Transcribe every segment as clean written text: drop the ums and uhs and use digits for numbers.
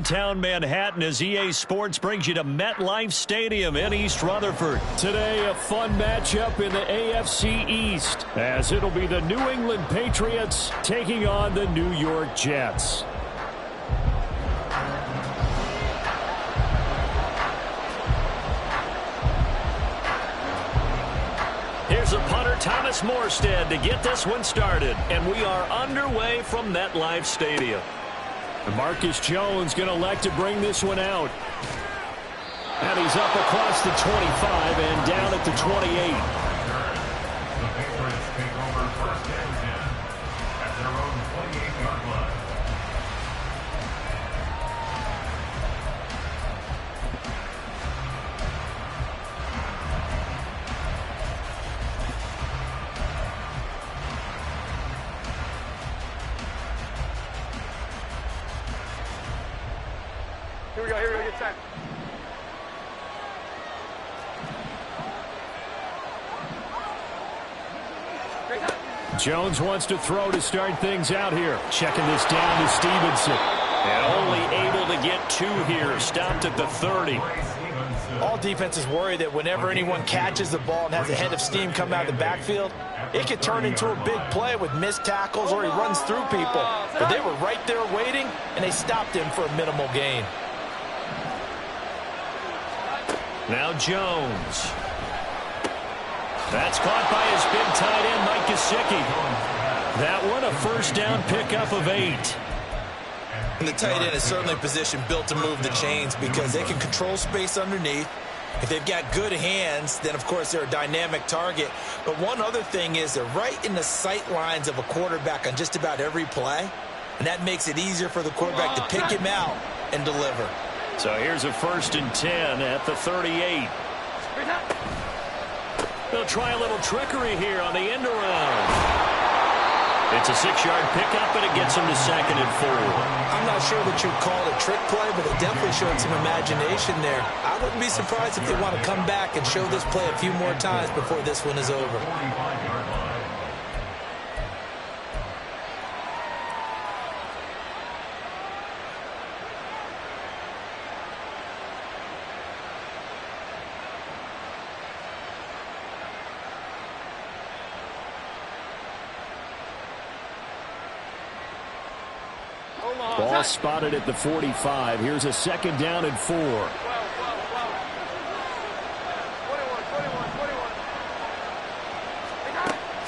downtown Manhattan as EA Sports brings you to MetLife Stadium in East Rutherford. Today, a fun matchup in the AFC East, as it'll be the New England Patriots taking on the New York Jets. Here's a punter, Thomas Morstead, to get this one started. And we are underway from MetLife Stadium. And Marcus Jones going to elect to bring this one out. And he's up across the 25 and down at the 28. Here we go, get set. Jones wants to throw to start things out here. Checking this down to Stevenson. And only able to get 2 here. Stopped at the 30. All defenses worry that whenever anyone catches the ball and has a head of steam coming out of the backfield, it could turn into a big play with missed tackles or he runs through people. But they were right there waiting, and they stopped him for a minimal gain. Now Jones. That's caught by his big tight end, Mike Gesicki. That one, a first down pickup of 8. And the tight end is certainly a position built to move the chains because they can control space underneath. If they've got good hands, then, of course, they're a dynamic target. But one other thing is they're right in the sight lines of a quarterback on just about every play. And that makes it easier for the quarterback to pick him out and deliver. So here's a 1st and 10 at the 38. They'll try a little trickery here on the end around. It's a 6-yard pickup, and it gets him to 2nd and 4. I'm not sure that you'd call it a trick play, but it definitely showed some imagination there. I wouldn't be surprised if they want to come back and show this play a few more times before this one is over. Ball spotted at the 45. Here's a 2nd down and 4. 21.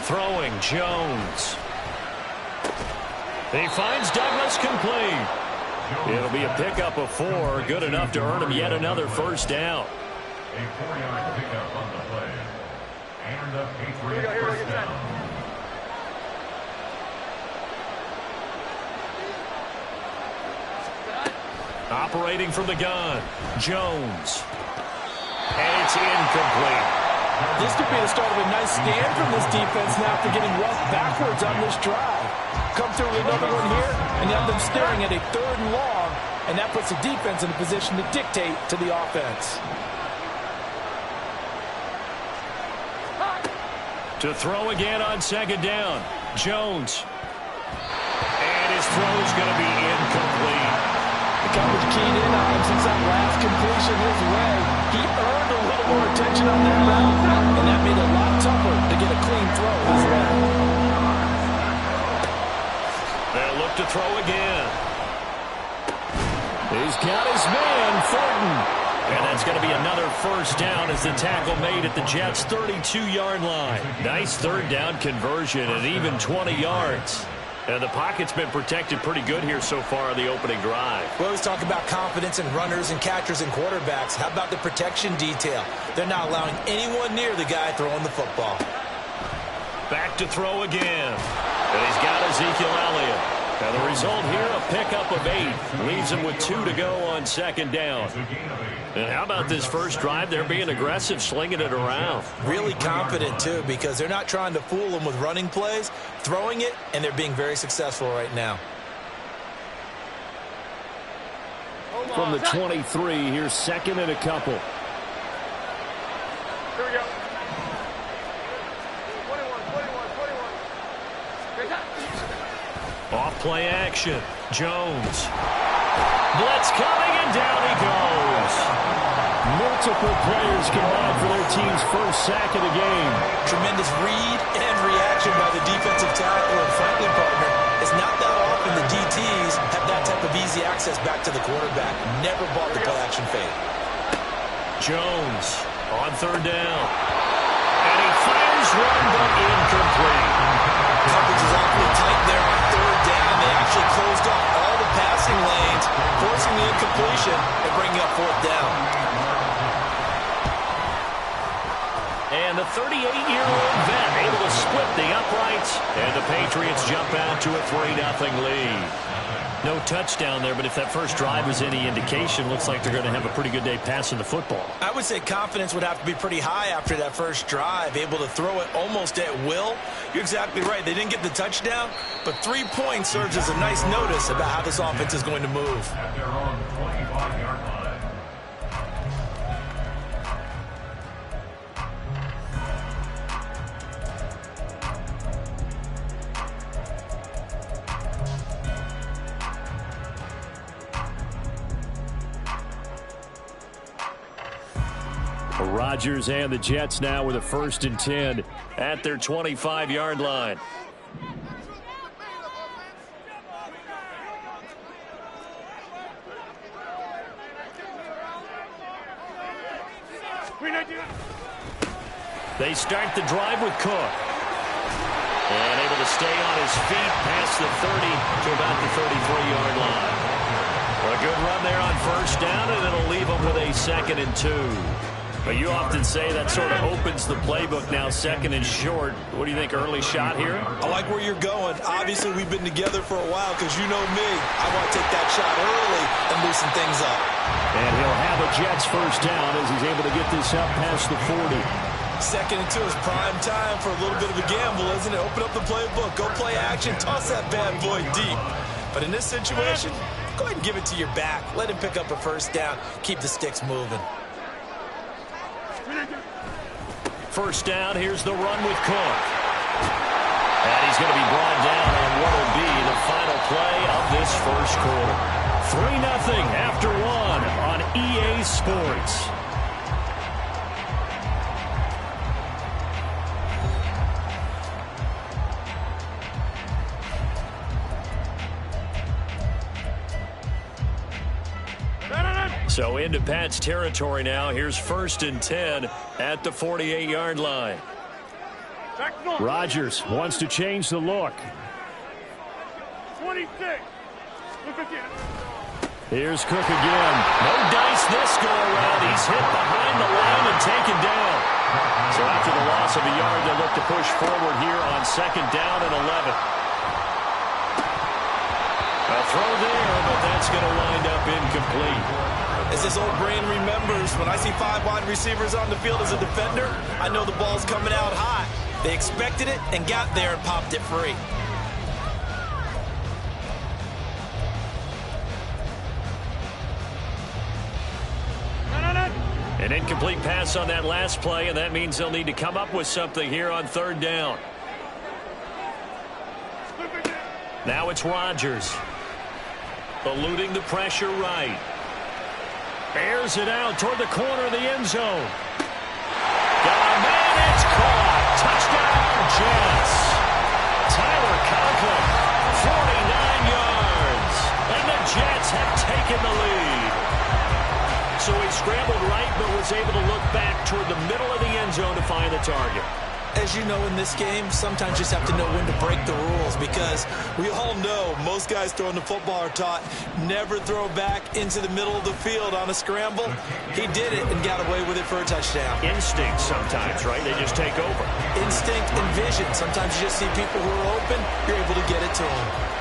Throwing, Jones. He finds Douglas complete. It'll be a pickup of 4, good enough to earn him yet another first down. A 4-yard pickup on the play. And the Patriots first down. Operating from the gun, Jones. And it's incomplete. This could be the start of a nice stand from this defense now after getting roughed backwards on this drive. Come through with another one here, and you have them staring at a 3rd and long, and that puts the defense in a position to dictate to the offense. To throw again on 2nd down, Jones. And his throw is going to be incomplete. The coverage keyed in on him since that last completion his way. He earned a little more attention on that route, and that made it a lot tougher to get a clean throw his way. They'll look to throw again. He's got his man, Thornton. And that's going to be another first down as the tackle made at the Jets' 32-yard line. Nice 3rd down conversion and even 20 yards. And the pocket's been protected pretty good here so far on the opening drive. We always talk about confidence in runners and catchers and quarterbacks. How about the protection detail? They're not allowing anyone near the guy throwing the football. Back to throw again. And he's got Ezekiel Elliott. And the result here, a pickup of 8. Leaves him with 2 to go on 2nd down. And how about this first drive? They're being aggressive, slinging it around. Really confident, too, because they're not trying to fool them with running plays, throwing it, and they're being very successful right now. From the 23, here's 2nd and a couple. Here we go. 21. Off play action. Jones. Blitz coming, and down he goes. Multiple players combined for their team's first sack of the game. Tremendous read and reaction by the defensive tackle. And frankly, partner, it's not that often the DTs have that type of easy access back to the quarterback. Never bought the play-action fade. Jones on third down. And he fires one, but incomplete. Coverage is awfully tight there on third down. They actually closed off all the passing lanes, forcing the incompletion and bringing up fourth down. And the 38-year-old vet able to split the uprights. And the Patriots jump out to a 3-0 lead. No touchdown there, but if that first drive was any indication, looks like they're going to have a pretty good day passing the football. I would say confidence would have to be pretty high after that first drive, able to throw it almost at will. You're exactly right. They didn't get the touchdown, but 3 points serves as a nice notice about how this offense is going to move. At their own 25-yard line. Rodgers and the Jets now with a 1st and 10 at their 25-yard line. They start the drive with Cook. And able to stay on his feet past the 30 to about the 33-yard line. A good run there on 1st down, and it'll leave him with a 2nd and 2. But you often say that sort of opens the playbook now, 2nd and short. What do you think, early shot here? I like where you're going. Obviously, we've been together for a while because you know me. I want to take that shot early and loosen things up. And he'll have a Jets 1st down as he's able to get this up past the 40. 2nd and 2 is prime time for a little bit of a gamble, isn't it? Open up the playbook, go play action, toss that bad boy deep. But in this situation, go ahead and give it to your back. Let him pick up a 1st down. Keep the sticks moving. 1st down, here's the run with Cook. And he's going to be brought down on what will be the final play of this 1st quarter. 3-0 after 1 on EA Sports. So into Pat's territory now. Here's 1st and 10 at the 48-yard line. Rodgers wants to change the look. 26. Here's Cook again. No dice this go around. He's hit behind the line and taken down. So after the loss of a yard, they look to push forward here on 2nd down and 11. A throw there, but that's going to wind up incomplete. As this old brain remembers, when I see 5 wide receivers on the field as a defender, I know the ball's coming out high. They expected it and got there and popped it free. An incomplete pass on that last play, and that means they'll need to come up with something here on 3rd down. Now it's Rodgers. Eluding the pressure right. Airs it out toward the corner of the end zone. Got a man, it's caught. Touchdown, Jets. Tyler Conklin, 49 yards. And the Jets have taken the lead. So he scrambled right, but was able to look back toward the middle of the end zone to find the target. As you know, in this game, sometimes you just have to know when to break the rules because we all know most guys throwing the football are taught never throw back into the middle of the field on a scramble. He did it and got away with it for a touchdown. Instinct sometimes, right? They just take over. Instinct and vision. Sometimes you just see people who are open, you're able to get it to them.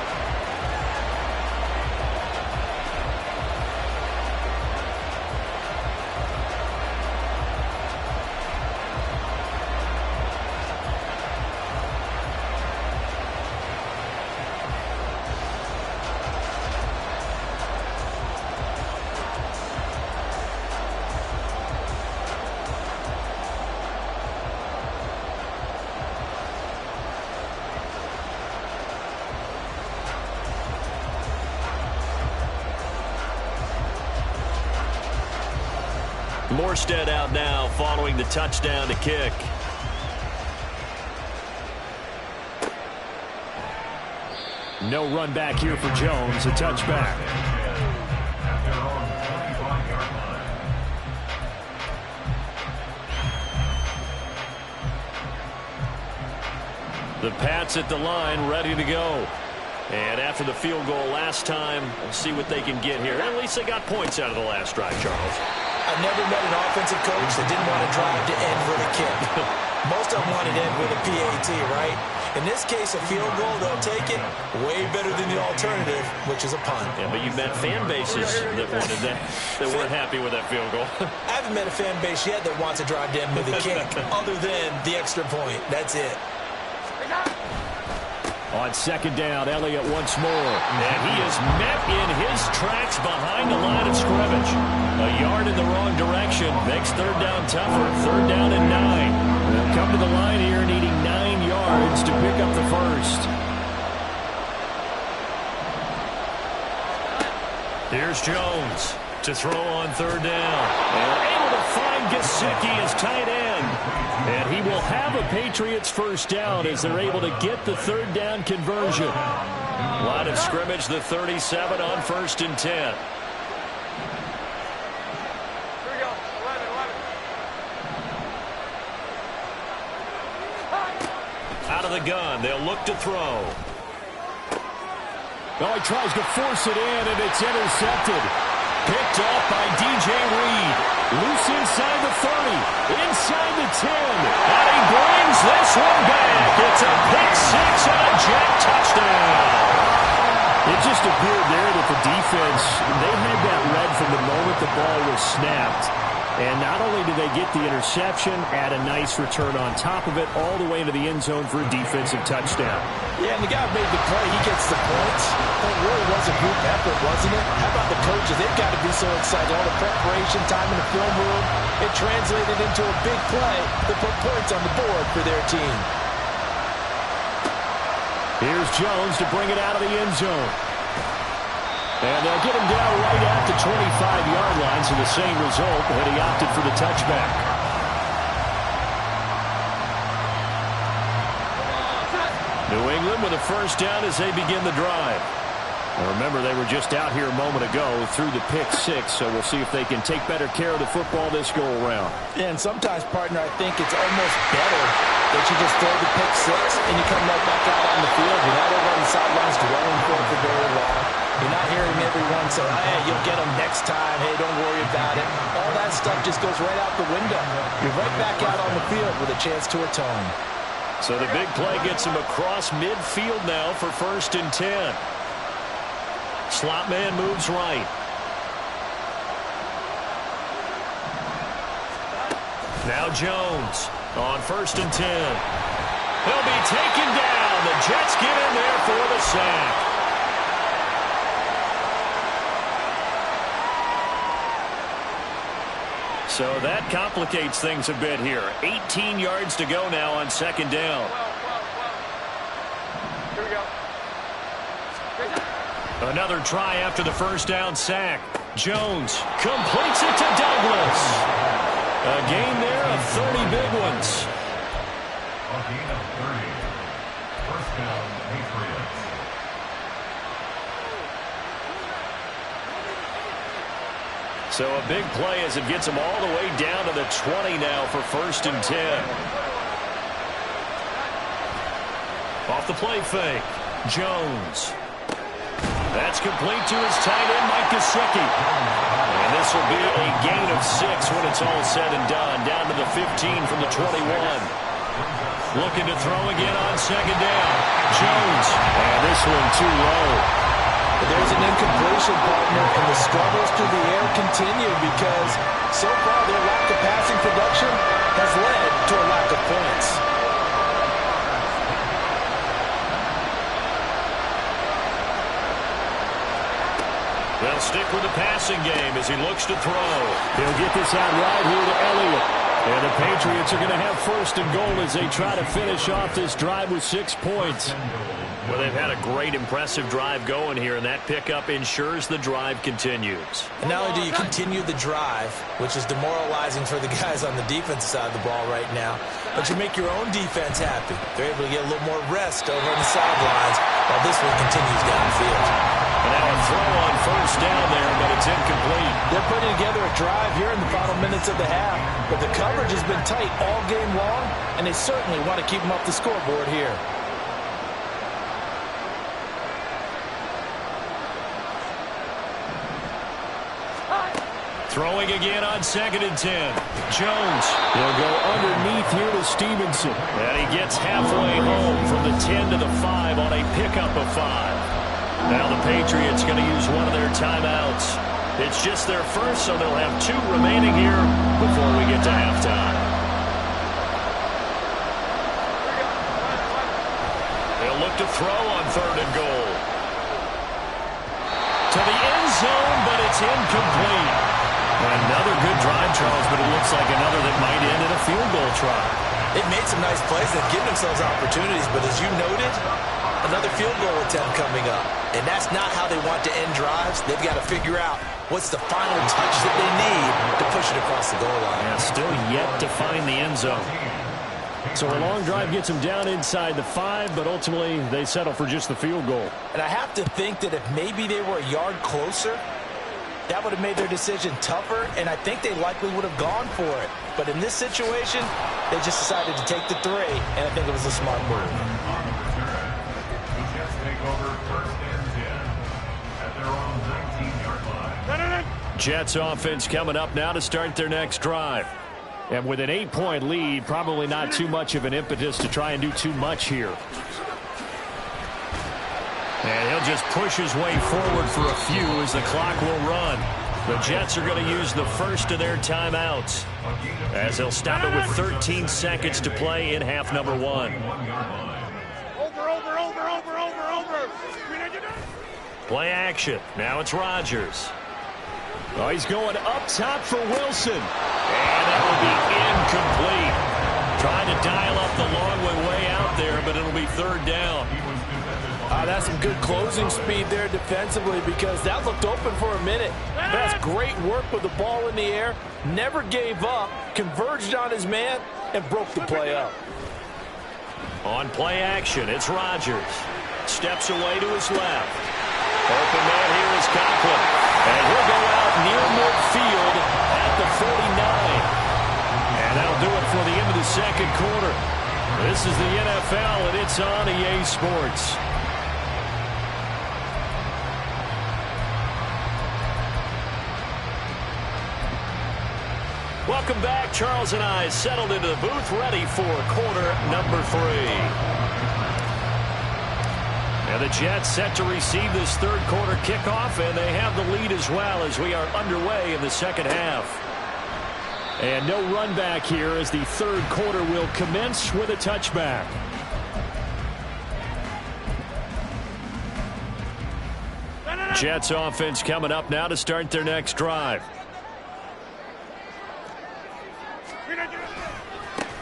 Morstead out now following the touchdown to kick. No run back here for Jones, a touchback. The Pats at the line, ready to go. And after the field goal last time, we'll see what they can get here. At least they got points out of the last drive, Charles. I've never met an offensive coach that didn't want to drive to end with a kick. Most of them wanted to end with a PAT, right? In this case, a field goal, they'll take it way better than the alternative, which is a punt. Yeah, but you've met fan bases that wanted that, that weren't happy with that field goal. I haven't met a fan base yet that wants to drive to end with a kick, other than the extra point. That's it. On second down, Elliott once more. And he is met in his tracks behind the line of scrimmage. A yard in the wrong direction. Makes third down tougher. Third down and 9. They'll come to the line here needing 9 yards to pick up the first. Here's Jones to throw on third down. And able to find Gesicki as tight end. And he will have a Patriots first down as they're able to get the third down conversion. Line of scrimmage, the 37 on 1st and 10. Here we go. 11. Out of the gun, they'll look to throw. Oh, he tries to force it in, and it's intercepted. Picked off by DJ Reed. Loose inside the 30. Inside the 10. And he brings this one back. It's a pick six and a Jet touchdown. It just appeared there that the defense, they had that read from the moment the ball was snapped. And not only did they get the interception, add a nice return on top of it, all the way into the end zone for a defensive touchdown. Yeah, and the guy who made the play, he gets the points. It really was a group effort, wasn't it? How about the coaches? They've got to be so excited. All the preparation time in the film room, it translated into a big play that put points on the board for their team. Here's Jones to bring it out of the end zone. And they'll get him down right at the 25-yard line, so the same result, but he opted for the touchback. New England with a first down as they begin the drive. Now remember, they were just out here a moment ago through the pick six, so we'll see if they can take better care of the football this go-around. Yeah, and sometimes, partner, I think it's almost better that you just throw the pick six and you come right back out on the field. You're not over on the sidelines dwelling for it for very long. You're not hearing everyone say, hey, you'll get them next time. Hey, don't worry about it. All that stuff just goes right out the window. You're right back out on the field with a chance to atone. So the big play gets him across midfield now for 1st and 10. Slot man moves right. Now Jones on 1st and 10. He'll be taken down. The Jets get in there for the sack. So that complicates things a bit here. 18 yards to go now on 2nd down. Here we go. Another try after the first down sack. Jones completes it to Douglas. A gain there of 30 big ones. A gain of 30. First down, Patriots. So a big play as it gets them all the way down to the 20 now for 1st and 10. Off the play fake. Jones. That's complete to his tight end, Mike Gesicki. And this will be a gain of 6 when it's all said and done. Down to the 15 from the 21. Looking to throw again on 2nd down. Jones. And this one too low. There's an incompletion, partner, and the struggles through the air continue because so far their lack of passing production has led to a lack of points. They'll stick with the passing game as he looks to throw. He'll get this out right here to Elliott. And the Patriots are going to have first and goal as they try to finish off this drive with 6 points. Well, they've had a great, impressive drive going here, and that pickup ensures the drive continues. And not only do you continue the drive, which is demoralizing for the guys on the defensive side of the ball right now, but you make your own defense happy. They're able to get a little more rest over on the sidelines while this one continues downfield. And now a throw on first down there, but it's incomplete. They're putting together a drive here in the final minutes of the half, but the coverage has been tight all game long, and they certainly want to keep them off the scoreboard here. Throwing again on 2nd and 10. Jones. He'll go underneath here to Stevenson. And he gets halfway home from the 10 to the 5 on a pickup of 5. Now the Patriots going to use one of their timeouts. It's just their first, so they'll have 2 remaining here before we get to halftime. They'll look to throw on 3rd and goal. To the end zone, but it's incomplete. Another good drive, Charles, but it looks like another that might end in a field goal try. They've made some nice plays. They've given themselves opportunities, but as you noted, another field goal attempt coming up. And that's not how they want to end drives. They've got to figure out what's the final touch that they need to push it across the goal line. Yeah, still yet to find the end zone. So a long drive gets them down inside the 5, but ultimately they settle for just the field goal. And I have to think that if maybe they were a yard closer, that would have made their decision tougher, and I think they likely would have gone for it. But in this situation, they just decided to take the 3, and I think it was a smart move. The Jets take over 1st and 10 at their own 19-yard line. Jets offense coming up now to start their next drive. And with an 8-point lead, probably not too much of an impetus to try and do too much here. And he'll just push his way forward for a few as the clock will run. The Jets are going to use the first of their timeouts as they'll stop it with 13 seconds to play in half number 1. Over. Play action. Now it's Rodgers. Oh, he's going up top for Wilson. And that will be incomplete. Trying to dial up the long way out there, but it'll be 3rd down. That's some good closing speed there defensively because that looked open for a minute. That's great work with the ball in the air. Never gave up, converged on his man, and broke the play up. On play action, it's Rodgers. Steps away to his left. Open man here is Conklin. And he'll go out near midfield at the 49. And that'll do it for the end of the 2nd quarter. This is the NFL, and it's on EA Sports. Welcome back. Charles and I settled into the booth ready for quarter number 3. Now the Jets set to receive this 3rd quarter kickoff, and they have the lead as well as we are underway in the 2nd half. And no run back here as the 3rd quarter will commence with a touchback. Jets offense coming up now to start their next drive.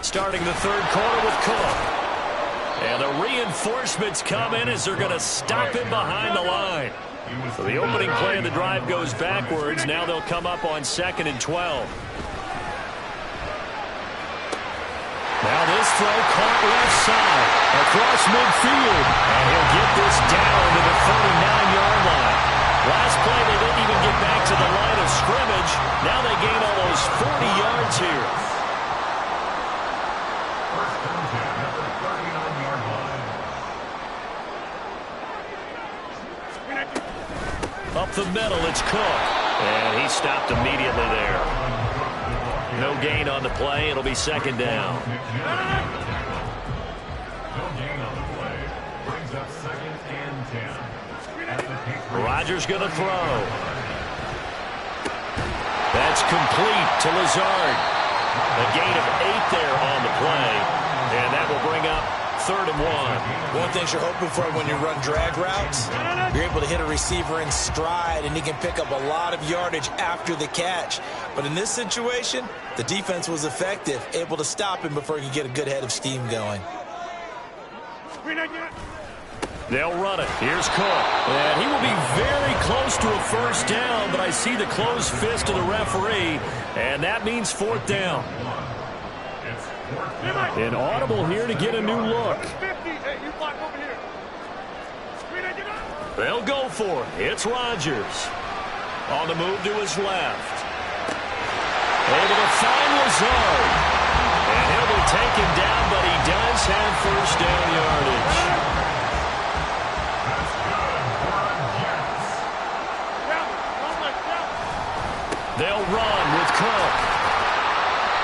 Starting the 3rd quarter with Cook. And the reinforcements come in as they're going to stop him behind the line. So the opening play of the drive goes backwards. Now they'll come up on 2nd and 12. Now this throw caught left side across midfield. And he'll get this down to the 39-yard line. Last play they didn't even get back to the line of scrimmage. Now they gain almost 40 yards here. Up the middle, it's Cook. And he stopped immediately there. No gain on the play. It'll be 2nd down. No gain on the play. Brings up 2nd and 10. Rodgers going to throw. That's complete to Lazard. A gain of 8 there on the play. And that will bring up 3rd and 1. One thing you're hoping for when you run drag routes, you're able to hit a receiver in stride, and he can pick up a lot of yardage after the catch. But in this situation, the defense was effective, able to stop him before he could get a good head of steam going. They'll run it. Here's Cook. And he will be very close to a 1st down, but I see the closed fist of the referee, and that means 4th down. An audible here to get a new look. They'll go for it. It's Rodgers. On the move to his left. Able to find Lazard. And he'll be taken down, but he does have 1st down yardage. They'll run with Cook.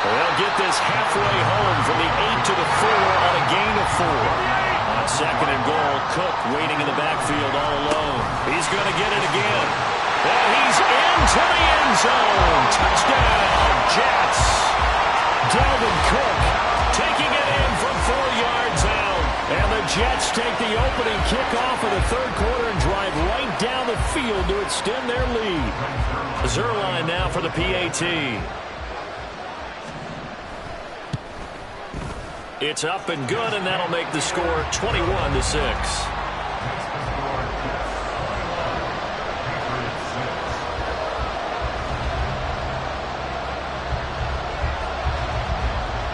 They'll get this halfway home from the 8 to the 4 on a gain of 4. On 2nd and goal, Cook waiting in the backfield all alone. He's going to get it again. And he's into the end zone. Touchdown, Jets. Dalvin Cook taking it in from 4 yards out. And the Jets take the opening kickoff of the 3rd quarter and drive right down the field to extend their lead. Zerline now for the PAT. It's up and good, and that'll make the score 21-6.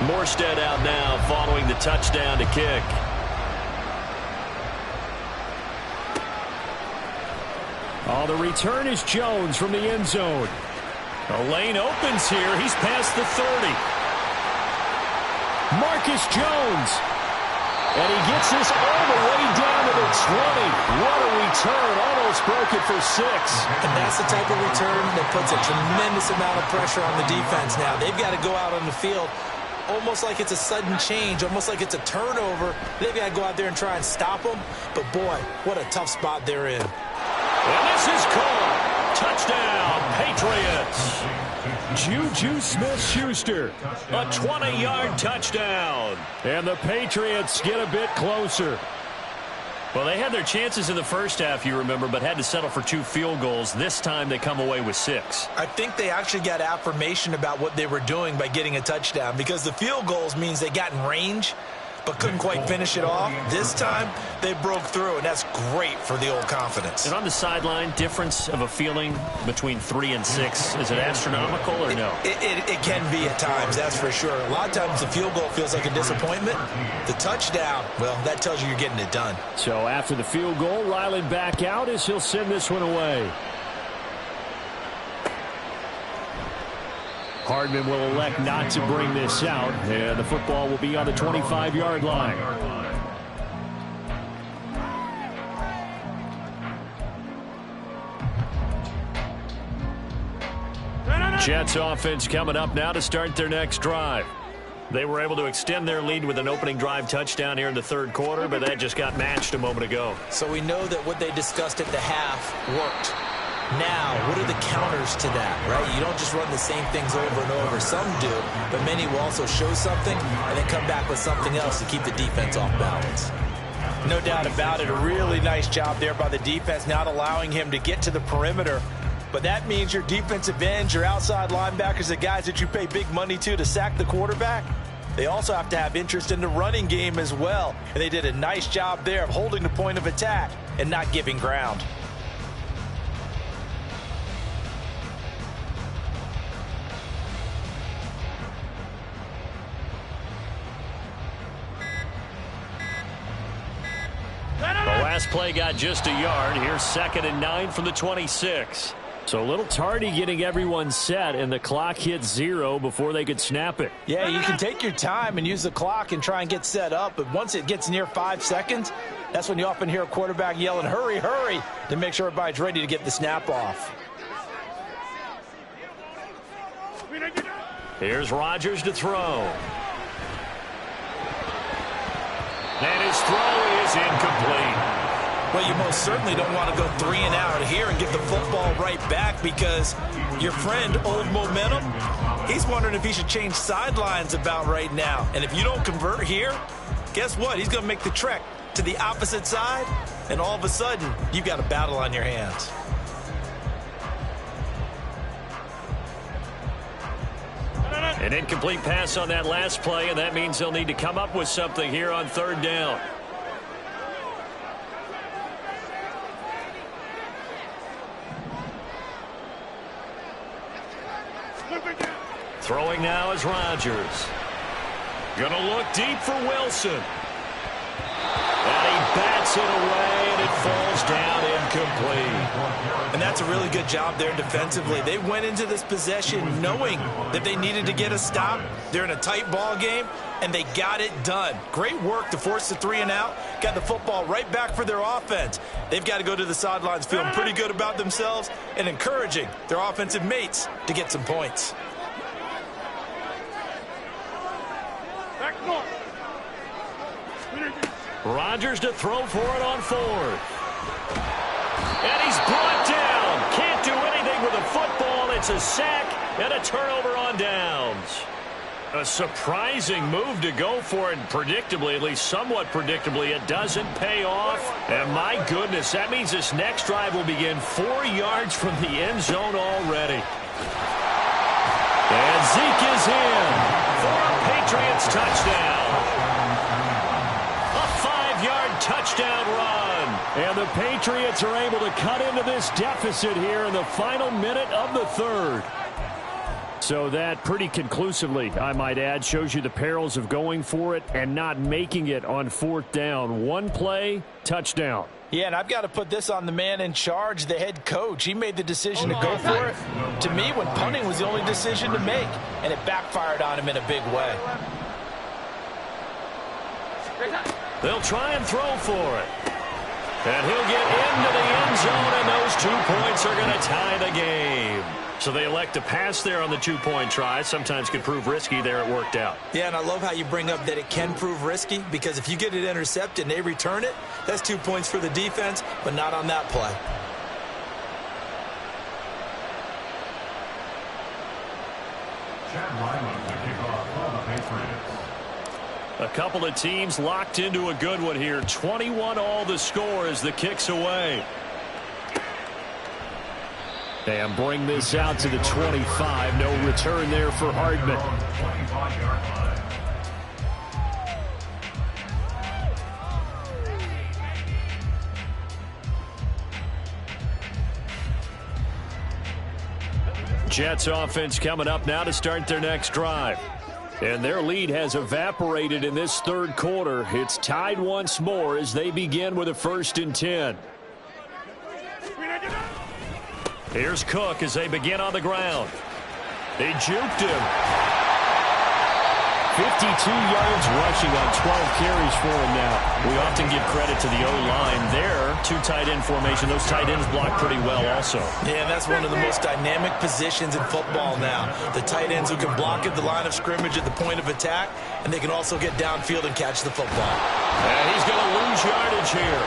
Morstead out now following the touchdown to kick. Oh, the return is Jones from the end zone. The lane opens here. He's past the 30. Marcus Jones. And he gets this all the way down to the 20. What a return. Almost broke it for 6. And that's the type of return that puts a tremendous amount of pressure on the defense now. They've got to go out on the field almost like it's a sudden change, almost like it's a turnover. They've got to go out there and try and stop them. But, boy, what a tough spot they're in. And this is caught. Touchdown, Patriots. Juju Smith-Schuster, a 20-yard touchdown. And the Patriots get a bit closer. Well, they had their chances in the first half, you remember, but had to settle for 2 field goals. This time they come away with 6. I think they actually got affirmation about what they were doing by getting a touchdown, because the field goals means they got in range but couldn't quite finish it off. This time, they broke through, and that's great for the old confidence. And on the sideline, difference of a feeling between 3 and 6, is it astronomical or no? It can be at times, that's for sure. A lot of times the field goal feels like a disappointment. The touchdown, well, that tells you you're getting it done. So after the field goal, Ryland back out as he'll send this one away. Hardman will elect not to bring this out, and the football will be on the 25-yard line. Jets offense coming up now to start their next drive. They were able to extend their lead with an opening drive touchdown here in the 3rd quarter, but that just got matched a moment ago. So we know that what they discussed at the half worked. Now, what are the counters to that, right? You don't just run the same things over and over. Some do, but many will also show something and then come back with something else to keep the defense off balance. No doubt about it. A really nice job there by the defense, not allowing him to get to the perimeter. But that means your defensive ends, your outside linebackers, the guys that you pay big money to sack the quarterback, they also have to have interest in the running game as well. And they did a nice job there of holding the point of attack and not giving ground. Last play got just a yard. Here's 2nd and 9 from the 26. So a little tardy getting everyone set, and the clock hit 0 before they could snap it. Yeah, you can take your time and use the clock and try and get set up, but once it gets near 5 seconds, that's when you often hear a quarterback yelling, hurry, hurry, to make sure everybody's ready to get the snap off. Here's Rodgers to throw. And his throw is incomplete. Well, you most certainly don't want to go 3 and out here and get the football right back, because your friend, Old Momentum, he's wondering if he should change sidelines about right now. And if you don't convert here, guess what? He's going to make the trek to the opposite side, and all of a sudden, you've got a battle on your hands. An incomplete pass on that last play, and that means they'll need to come up with something here on third down. Throwing now is Rodgers. Gonna look deep for Wilson. And he bats it away, and it falls down incomplete. And that's a really good job there defensively. They went into this possession knowing that they needed to get a stop. They're in a tight ball game, and they got it done. Great work to force the 3 and out. Got the football right back for their offense. They've got to go to the sidelines feeling pretty good about themselves and encouraging their offensive mates to get some points. Rodgers to throw for it on fourth. And he's brought down. Can't do anything with the football. It's a sack and a turnover on downs. A surprising move to go for it, and predictably, at least somewhat predictably, it doesn't pay off. And my goodness, that means this next drive will begin 4 yards from the end zone already. And Zeke is in for a Patriots touchdown. Touchdown run. And the Patriots are able to cut into this deficit here in the final minute of the third. So that pretty conclusively, I might add, shows you the perils of going for it and not making it on fourth down. One play, touchdown. Yeah, and I've got to put this on the man in charge, the head coach. He made the decision to go for it. To me, when punting was the only decision to make, and it backfired on him in a big way. They'll try and throw for it. And he'll get into the end zone, and those 2 points are going to tie the game. So they elect to pass there on the 2-point try. Sometimes could prove risky. There it worked out. Yeah, and I love how you bring up that it can prove risky, because if you get it intercepted and they return it, that's 2 points for the defense, but not on that play. Chad Ryland to kick off for the Patriots. A couple of teams locked into a good one here. 21-all the score as the kick's away. And bring this out to the 25. No return there for Hardman. Jets offense coming up now to start their next drive. And their lead has evaporated in this third quarter. It's tied once more as they begin with a 1st and 10. Here's Cook as they begin on the ground. They juked him. 52 yards rushing on 12 carries for him now. We often give credit to the O-line there. 2 tight end formation. Those tight ends block pretty well also. Yeah, that's one of the most dynamic positions in football now. The tight ends who can block at the line of scrimmage at the point of attack, and they can also get downfield and catch the football. And he's going to lose yardage here,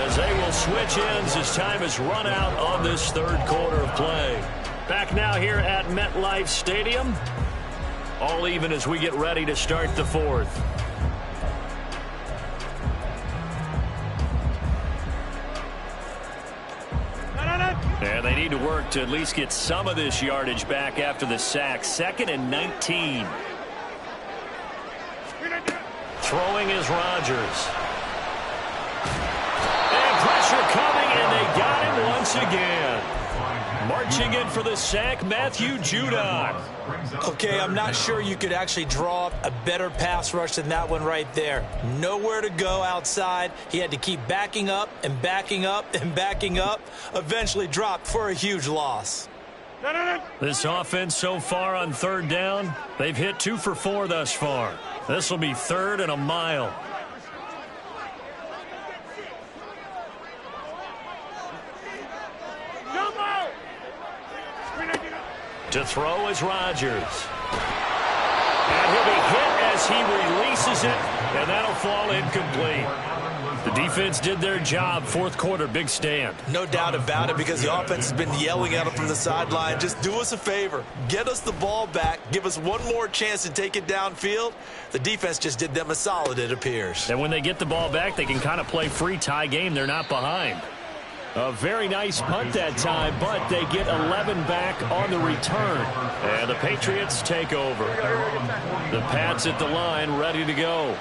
as they will switch ends as time is run out on this third quarter of play. Back now here at MetLife Stadium. All even as we get ready to start the fourth. And they need to work to at least get some of this yardage back after the sack. 2nd and 19. Throwing is Rodgers. And pressure coming, and they got him once again. Marching in for the sack, Matthew Judon. Okay, I'm not sure you could actually draw up a better pass rush than that one right there. Nowhere to go outside. He had to keep backing up and backing up and backing up. Eventually dropped for a huge loss. This offense so far on third down, they've hit 2 for 4 thus far. This will be 3rd and a mile. To throw is Rodgers. And he'll be hit as he releases it, and that'll fall incomplete. The defense did their job. Fourth quarter, big stand. No doubt about it, because the offense has been yelling at them from the sideline. Just do us a favor. Get us the ball back. Give us one more chance to take it downfield. The defense just did them a solid, it appears. And when they get the ball back, they can kind of play free tie game. They're not behind. A very nice punt that time, but they get 11 back on the return. And the Patriots take over. The Pats at the line, ready to go.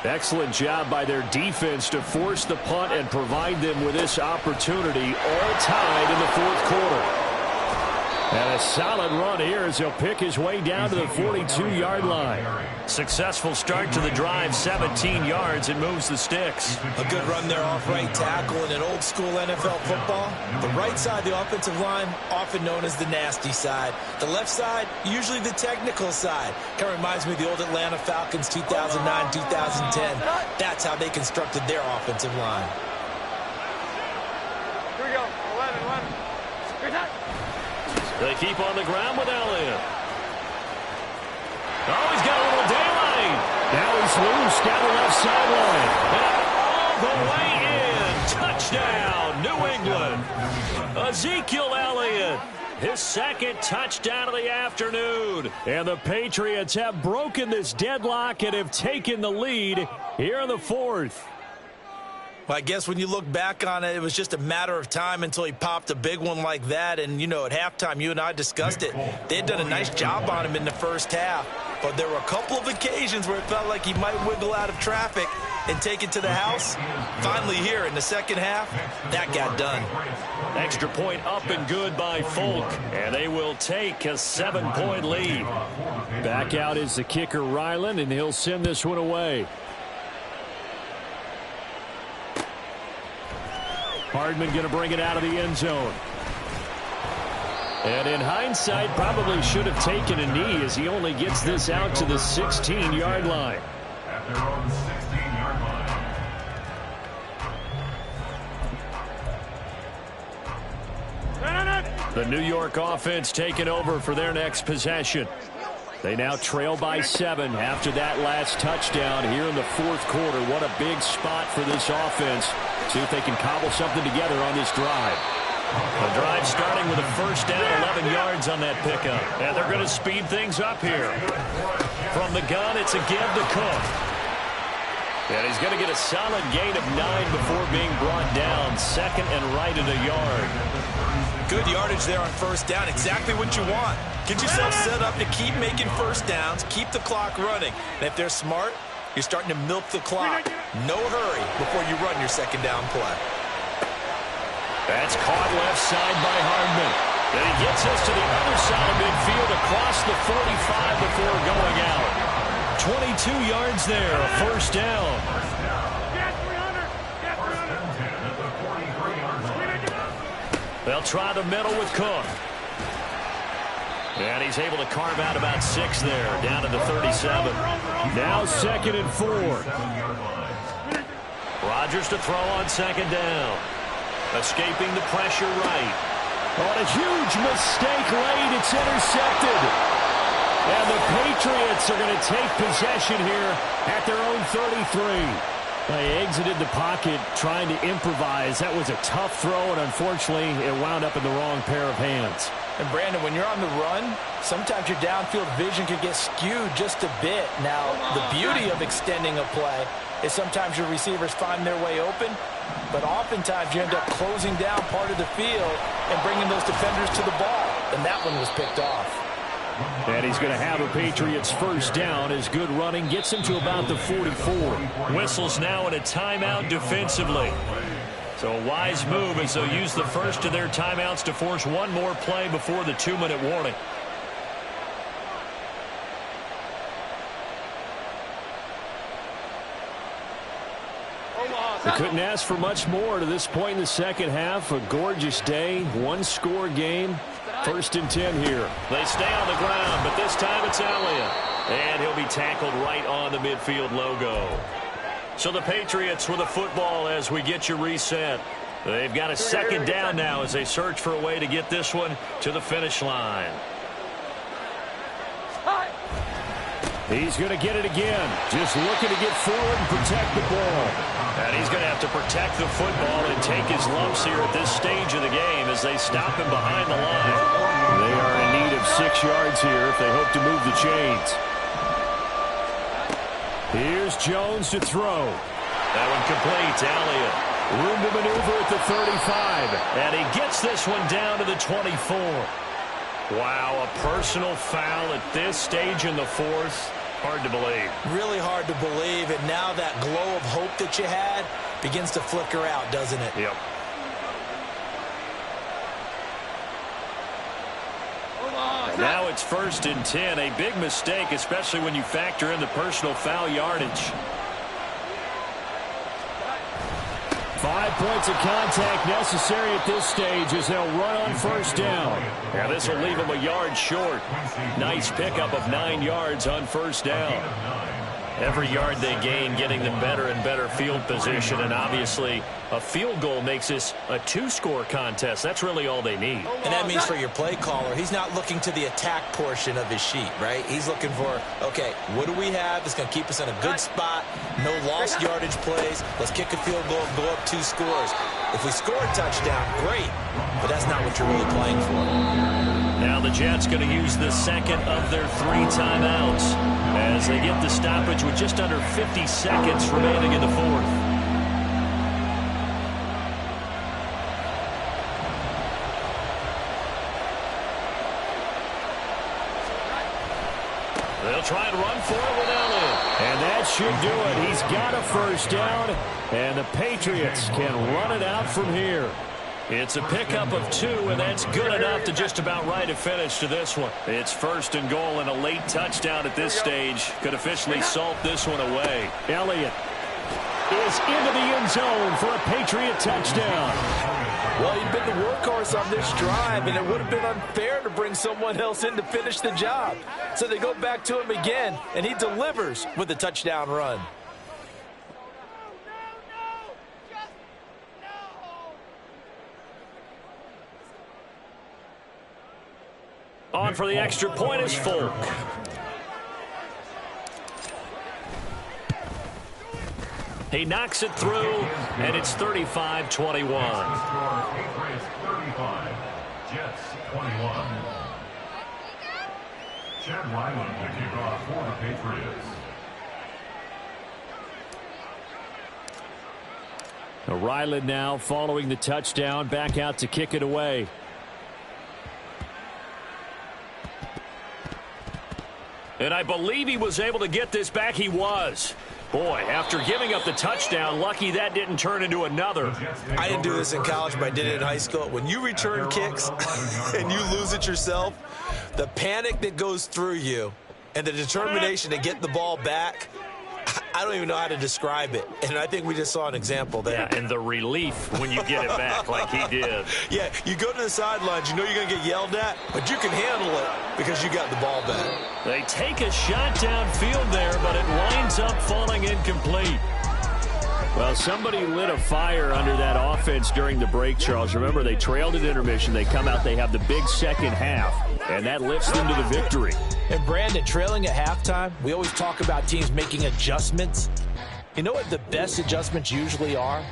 Excellent job by their defense to force the punt and provide them with this opportunity, all tied in the fourth quarter. And a solid run here as he'll pick his way down to the 42-yard line. Successful start to the drive, 17 yards, and moves the sticks. A good run there off right tackle in an old-school NFL football. The right side of the offensive line, often known as the nasty side. The left side, usually the technical side. Kind of reminds me of the old Atlanta Falcons 2009, 2010. That's how they constructed their offensive line. Here we go. 11. Good time. They keep on the ground with Elliott. Oh, he's got a little daylight. Now he's loose down the left sideline. And all the way in. Touchdown, New England. Ezekiel Elliott, his second touchdown of the afternoon. And the Patriots have broken this deadlock and have taken the lead here in the fourth. Well, I guess when you look back on it, it was just a matter of time until he popped a big one like that. And, you know, at halftime, you and I discussed it. They had done a nice job on him in the first half. But there were a couple of occasions where it felt like he might wiggle out of traffic and take it to the house. Finally here in the second half, that got done. Extra point up and good by Folk. And they will take a 7-point lead. Back out is the kicker, Ryland, and he'll send this one away. Hardman going to bring it out of the end zone. And in hindsight, probably should have taken a knee as he only gets this out to the 16-yard line. At their own 16-yard line. The New York offense taking over for their next possession. They now trail by 7 after that last touchdown here in the fourth quarter. What a big spot for this offense. See if they can cobble something together on this drive. The drive starting with a first down, 11 yards on that pickup. And they're going to speed things up here. From the gun, it's a give to Cook. And he's going to get a solid gain of 9 before being brought down. Second and right at a yard. Good yardage there on first down. Exactly what you want. Get yourself set up to keep making first downs, keep the clock running. And if they're smart, you're starting to milk the clock. No hurry before you run your second down play. That's caught left side by Hardman. Then he gets us to the other side of midfield across the 45 before going out. 22 yards there, a first down. They'll try the middle with Cook. And he's able to carve out about 6 there, down to the 37. Now 2nd and 4. Rodgers to throw on second down. Escaping the pressure right. On a huge mistake late, it's intercepted. And the Patriots are going to take possession here at their own 33. They exited the pocket trying to improvise. That was a tough throw, and unfortunately, it wound up in the wrong pair of hands. And, Brandon, when you're on the run, sometimes your downfield vision could get skewed just a bit. Now, the beauty of extending a play is sometimes your receivers find their way open, but oftentimes you end up closing down part of the field and bringing those defenders to the ball, and that one was picked off. And he's going to have a Patriots first down as good running gets him to about the 44. Whistles now in a timeout defensively. So a wise move as they'll use the first of their timeouts to force one more play before the 2-minute warning. They couldn't ask for much more to this point in the second half. A gorgeous day, one-score game. 1st and 10 here. They stay on the ground, but this time it's Elliott. And he'll be tackled right on the midfield logo. So the Patriots with a football as we get you reset. They've got a second down now as they search for a way to get this one to the finish line. He's going to get it again. Just looking to get forward and protect the ball. And he's going to have to protect the football and take his lumps here at this stage of the game as they stop him behind the line. They are in need of 6 yards here if they hope to move the chains. Here's Jones to throw. That one complete. Elliott. Room to maneuver at the 35. And he gets this one down to the 24. Wow, a personal foul at this stage in the fourth. Hard to believe. Really hard to believe, and now that glow of hope that you had begins to flicker out, doesn't it? Yep. And now it's 1st and 10. A big mistake, especially when you factor in the personal foul yardage. 5 points of contact necessary at this stage as they'll run on 1st down. Now this will leave them a yard short. Nice pickup of 9 yards on 1st down. Every yard they gain getting them better and better field position, and obviously a field goal makes this a 2-score contest. That's really all they need. And that means for your play caller, he's not looking to the attack portion of his sheet, right? He's looking for, okay, what do we have that's going to keep us in a good spot? No lost yardage plays. Let's kick a field goal and go up 2 scores. If we score a touchdown, great, but that's not what you're really playing for. Now the Jets going to use the second of their 3 timeouts as they get the stoppage with just under 50 seconds remaining in the fourth. They'll try and run for it with Elliott. And that should do it. He's got a 1st down, and the Patriots can run it out from here. It's a pickup of 2, and that's good enough to just about write a finish to this one. It's 1st and goal, and a late touchdown at this stage could officially salt this one away. Elliott is into the end zone for a Patriot touchdown. Well, he'd been the workhorse on this drive, and it would have been unfair to bring someone else in to finish the job. So they go back to him again, and he delivers with a touchdown run. On for the extra point is Folk. He knocks it through, and it's 35-21. 35, Jets 21. Chad Ryland to kick off for the Patriots. Ryland now following the touchdown, back out to kick it away. And I believe he was able to get this back. He was. Boy, after giving up the touchdown, lucky that didn't turn into another. I didn't do this in college, but I did it in high school. When you return kicks and you lose it yourself, the panic that goes through you and the determination to get the ball back, I don't even know how to describe it. And I think we just saw an example there. Yeah, and the relief when you get it back like he did. Yeah, you go to the sidelines, you know you're going to get yelled at, but you can handle it because you got the ball back. They take a shot downfield there, but it winds up falling incomplete. Well, somebody lit a fire under that offense during the break, Charles. Remember, they trailed at intermission. They come out, they have the big second half, and that lifts them to the victory. And, Brandon, trailing at halftime, we always talk about teams making adjustments. You know what the best adjustments usually are?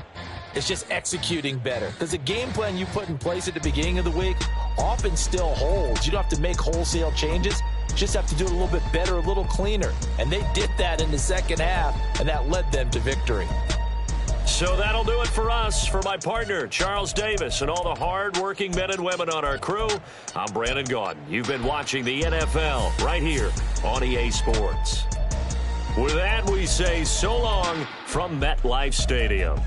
It's just executing better. Because the game plan you put in place at the beginning of the week often still holds. You don't have to make wholesale changes. You just have to do it a little bit better, a little cleaner. And they did that in the second half, and that led them to victory. So that'll do it for us. For my partner, Charles Davis, and all the hard-working men and women on our crew, I'm Brandon Gaudin. You've been watching the NFL right here on EA Sports. With that, we say so long from MetLife Stadium.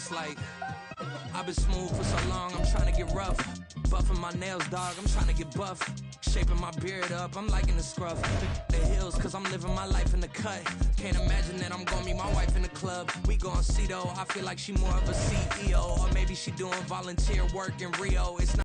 it's like I've been smooth for so long, I'm trying to get rough. Buffing my nails, dog, I'm trying to get buff. Shaping my beard up, I'm liking the scruff. The hills, cause I'm living my life in the cut. Can't imagine that I'm gonna meet my wife in the club. We gon' see though, I feel like she more of a CEO. Or maybe she doing volunteer work in Rio. It's not